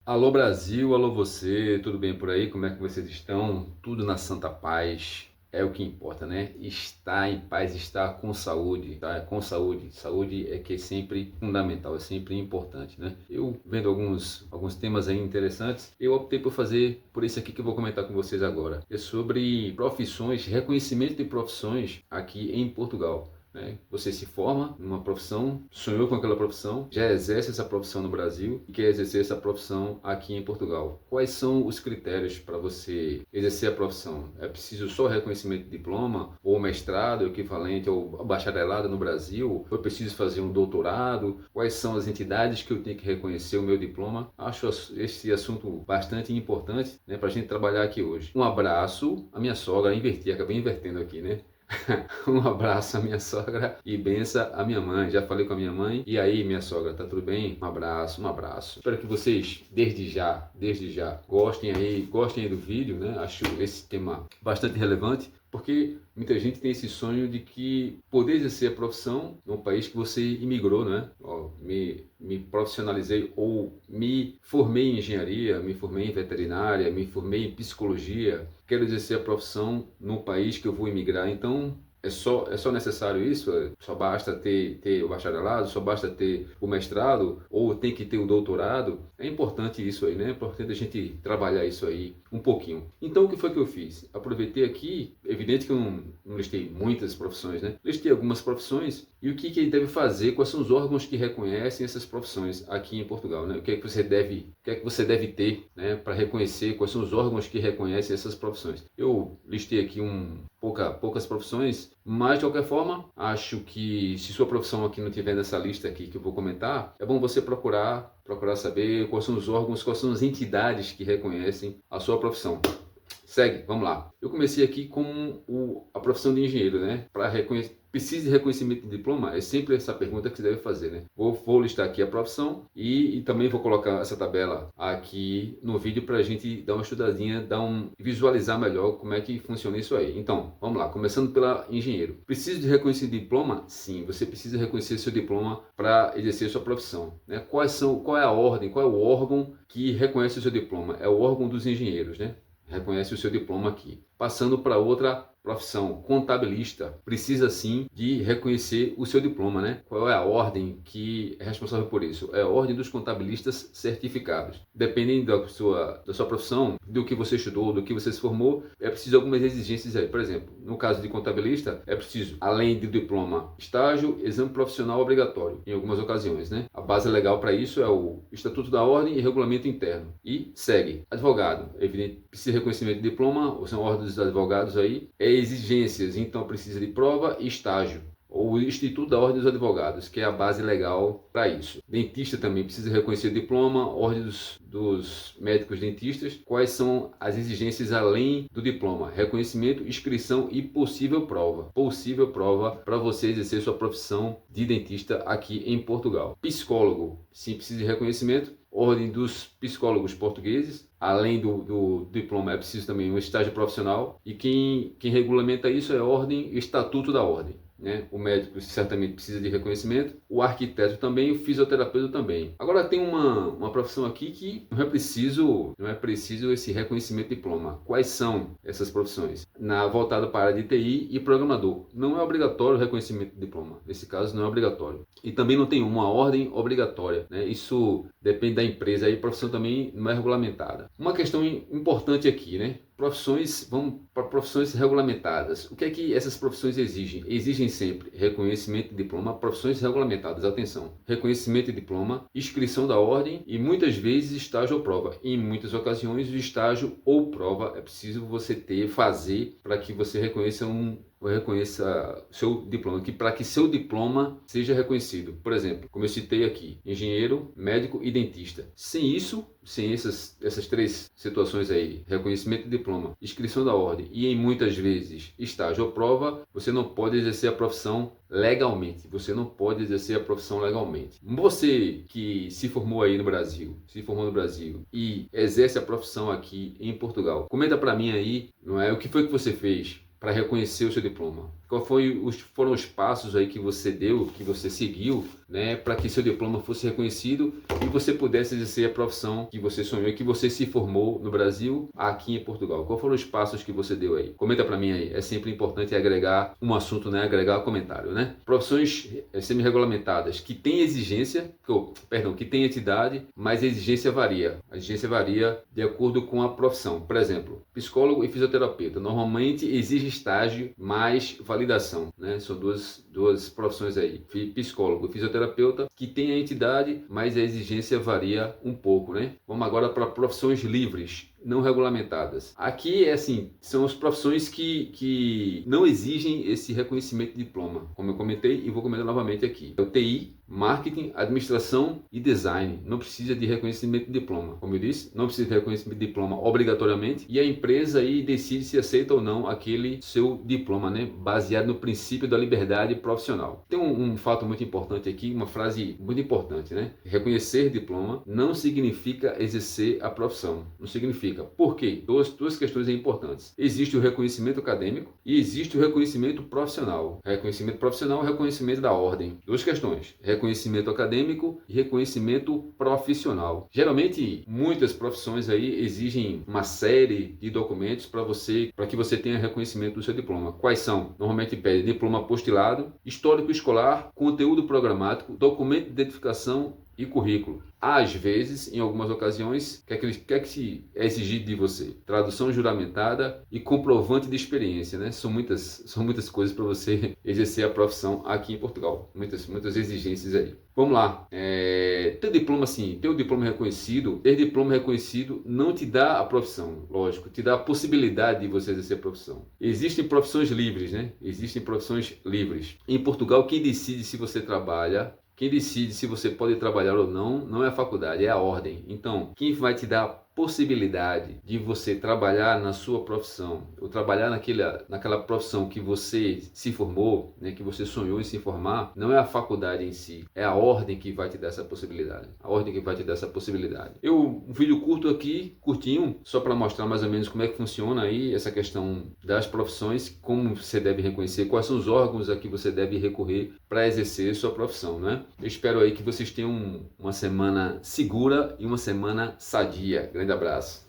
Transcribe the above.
Alô Brasil, alô você, tudo bem por aí? Como é que vocês estão? Tudo na santa paz, é o que importa, né? Estar em paz, estar com saúde, tá? Com saúde. Saúde é que é sempre fundamental, é sempre importante, né? Eu vendo alguns temas aí interessantes, eu optei por fazer por esse aqui que eu vou comentar com vocês agora. É sobre profissões, reconhecimento de profissões aqui em Portugal. Você se forma numa profissão, sonhou com aquela profissão, já exerce essa profissão no Brasil e quer exercer essa profissão aqui em Portugal. Quais são os critérios para você exercer a profissão? É preciso só reconhecimento de diploma, ou mestrado, equivalente ao bacharelado no Brasil? Ou é preciso fazer um doutorado? Quais são as entidades que eu tenho que reconhecer o meu diploma? Acho esse assunto bastante importante, né, para a gente trabalhar aqui hoje. Um abraço, a minha sogra, acabei invertendo aqui, né? Um abraço à minha sogra e benção à minha mãe. Já falei com a minha mãe. E aí, minha sogra, tá tudo bem? Um abraço, um abraço. Espero que vocês, desde já, gostem aí do vídeo, né? Acho esse tema bastante relevante, porque muita gente tem esse sonho de que poder exercer a profissão no país que você imigrou, né? Me profissionalizei ou me formei em engenharia, me formei em veterinária, me formei em psicologia, quero exercer a profissão no país que eu vou imigrar. Então, é só necessário isso? Só basta ter o bacharelado? Só basta ter o mestrado? Ou tem que ter o doutorado? É importante isso aí, né? É importante a gente trabalhar isso aí um pouquinho. Então, o que foi que eu fiz? Aproveitei aqui, evidente que eu não listei muitas profissões, né? Listei algumas profissões e o que ele deve fazer, quais são os órgãos que reconhecem essas profissões aqui em Portugal, né? O que é que você deve ter, né, para reconhecer, quais são os órgãos que reconhecem essas profissões. Eu listei aqui poucas profissões, mas de qualquer forma, acho que se sua profissão aqui não tiver nessa lista aqui que eu vou comentar, é bom você procurar saber quais são os órgãos, quais são as entidades que reconhecem a sua profissão. Segue, vamos lá. Eu comecei aqui com a profissão de engenheiro, né? Precisa de reconhecimento de diploma? É sempre essa pergunta que você deve fazer, né? Vou listar aqui a profissão e também vou colocar essa tabela aqui no vídeo para a gente dar uma estudadinha, visualizar melhor como é que funciona isso aí. Então, vamos lá, começando pela engenheiro. Precisa de reconhecimento de diploma? Sim, você precisa reconhecer seu diploma para exercer sua profissão, né? Qual é a ordem, qual é o órgão que reconhece o seu diploma? É o órgão dos engenheiros, né? Reconhece o seu diploma aqui. Passando para outra profissão, contabilista, precisa sim de reconhecer o seu diploma, né? Qual é a ordem que é responsável por isso? É a ordem dos contabilistas certificados. Dependendo da sua profissão, do que você estudou, do que você se formou, é preciso algumas exigências aí. Por exemplo, no caso de contabilista, é preciso, além do diploma, estágio, exame profissional obrigatório, em algumas ocasiões, né? A base legal para isso é o Estatuto da Ordem e Regulamento Interno. E segue. Advogado, evidente, precisa de reconhecimento de diploma, ou são ordens dos advogados aí, exigências, então precisa de prova e estágio, ou o Instituto da Ordem dos Advogados, que é a base legal para isso. Dentista também precisa reconhecer diploma, ordem dos médicos dentistas. Quais são as exigências além do diploma? Reconhecimento, inscrição e possível prova. Possível prova para você exercer sua profissão de dentista aqui em Portugal. Psicólogo, sim, precisa de reconhecimento. Ordem dos psicólogos portugueses, além do diploma é preciso também um estágio profissional, e quem regulamenta isso é a ordem, Estatuto da Ordem, né? O médico certamente precisa de reconhecimento, o arquiteto também, o fisioterapeuta também. Agora tem uma profissão aqui que não é preciso esse reconhecimento de diploma. Quais são essas profissões? Voltada para a área de TI e programador. Não é obrigatório o reconhecimento de diploma, nesse caso não é obrigatório. E também não tem uma ordem obrigatória, né? Isso depende da empresa, aí a profissão também não é regulamentada. Uma questão importante aqui, né? Vamos para profissões regulamentadas. O que é que essas profissões exigem? Exigem sempre reconhecimento de diploma, profissões regulamentadas, atenção, reconhecimento de diploma, inscrição da ordem e muitas vezes estágio ou prova. Em muitas ocasiões, o estágio ou prova é preciso você fazer para que você reconheça seu diploma, para que seu diploma seja reconhecido. Por exemplo, como eu citei aqui, engenheiro, médico e dentista. Sem essas três situações aí, reconhecimento de diploma, inscrição da ordem e em muitas vezes estágio ou prova, você não pode exercer a profissão legalmente. Você não pode exercer a profissão legalmente. Você que se formou no Brasil e exerce a profissão aqui em Portugal, comenta para mim aí, não é, o que foi que você fez para reconhecer o seu diploma? Foram os passos aí que você deu, que você seguiu, né, para que seu diploma fosse reconhecido e você pudesse exercer a profissão que você sonhou e que você se formou no Brasil, aqui em Portugal? Quais foram os passos que você deu aí? Comenta para mim aí. É sempre importante agregar um assunto, né, agregar comentário, né? Profissões semi-regulamentadas que têm exigência, que têm entidade, mas a exigência varia. A exigência varia de acordo com a profissão. Por exemplo, psicólogo e fisioterapeuta. Normalmente exige estágio mais validação, né? São duas profissões aí. Psicólogo e fisioterapeuta que tem a entidade, mas a exigência varia um pouco, né? Vamos agora para profissões livres, não regulamentadas. Aqui é assim, são as profissões que não exigem esse reconhecimento de diploma, como eu comentei e vou comentar novamente aqui. É o TI, marketing, administração e design. Não precisa de reconhecimento de diploma. Como eu disse, não precisa de reconhecimento de diploma obrigatoriamente e a empresa aí decide se aceita ou não aquele seu diploma, né? Baseado no princípio da liberdade profissional. Tem um fato muito importante aqui, uma frase muito importante, né? Reconhecer diploma não significa exercer a profissão. Não significa. Por quê? Duas questões importantes. Existe o reconhecimento acadêmico e existe o reconhecimento profissional. Reconhecimento profissional é reconhecimento da ordem. Duas questões. Reconhecimento acadêmico e reconhecimento profissional. Geralmente, muitas profissões aí exigem uma série de documentos para que você tenha reconhecimento do seu diploma. Quais são? Normalmente pede diploma apostilado, histórico escolar, conteúdo programático, documento de identificação e currículo. Às vezes, em algumas ocasiões, quer que se é exigido de você? Tradução juramentada e comprovante de experiência, né? São muitas coisas para você exercer a profissão aqui em Portugal. Muitas exigências aí. Vamos lá. Ter o diploma reconhecido, não te dá a profissão, lógico, te dá a possibilidade de você exercer a profissão. Existem profissões livres, né? Existem profissões livres. Em Portugal, quem decide se você trabalha, quem decide se você pode trabalhar ou não é a faculdade, é a ordem. Então, quem vai te dar a possibilidade de você trabalhar na sua profissão, ou trabalhar naquela profissão que você se formou, né, que você sonhou em se formar, não é a faculdade em si, é a ordem que vai te dar essa possibilidade. A ordem que vai te dar essa possibilidade. Um vídeo curto aqui, curtinho, só para mostrar mais ou menos como é que funciona aí essa questão das profissões, como você deve reconhecer, quais são os órgãos a que você deve recorrer para exercer sua profissão, né? Eu espero aí que vocês tenham uma semana segura e uma semana sadia. Grande abraço.